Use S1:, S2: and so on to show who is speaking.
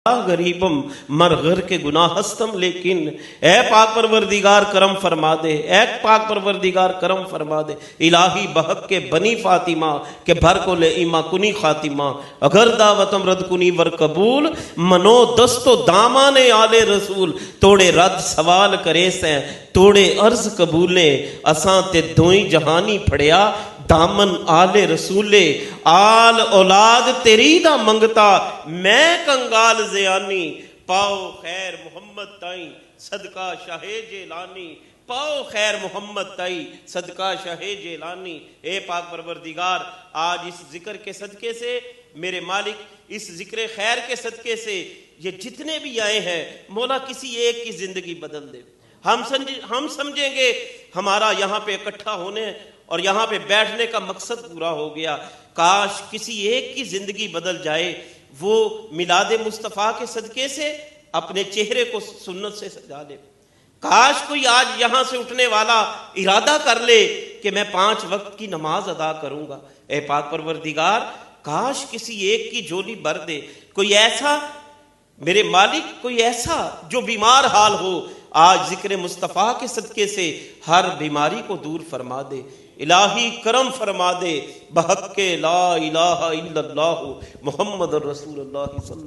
S1: غریبم مر غر کے گناہ ہستم لیکن اے پاک پروردگار کرم فرما دے، اے پاک پروردگار کرم فرما دے۔ الہی بحق کے بنی فاطمہ کے بھر کو لے ایما کنی خاتمہ، اگر دعوتم رد کنی ور قبول، منو دست و دامان آل رسول، توڑے رد سوال کرے سیں توڑے عرض قبولے، اساں تے دوئی جہانی پھڑیا دامن آل رسولے، آل اولاد تیری دا منگتا میں کنگال زیانی، پاؤ خیر محمد تائیں صدقہ شاہ جیلانی، پاؤ خیر محمد تائی صدقہ شاہ جیلانی۔ اے پاک پروردگار آج اس ذکر کے صدقے سے میرے مالک، اس ذکر خیر کے صدقے سے یہ جتنے بھی آئے ہیں مولا کسی ایک کی زندگی بدل دے۔ ہم سمجھیں گے ہمارا یہاں پہ اکٹھا ہونے اور یہاں پہ بیٹھنے کا مقصد پورا ہو گیا، کاش کسی ایک کی زندگی بدل جائے، وہ میلاد مصطفیٰ کے صدقے سے اپنے چہرے کو سنت سے سجا لے۔ کاش کوئی آج یہاں سے اٹھنے والا ارادہ کر لے کہ میں 5 وقت کی نماز ادا کروں گا۔ اے پاک پروردگار کاش کسی ایک کی جھولی بھر دے، کوئی ایسا میرے مالک، کوئی ایسا جو بیمار حال ہو، آج ذکر مصطفیٰ کے صدقے سے ہر بیماری کو دور فرما دے۔ الہی کرم فرما دے بحق لا الہ الا اللہ محمد الرسول اللہ صلی اللہ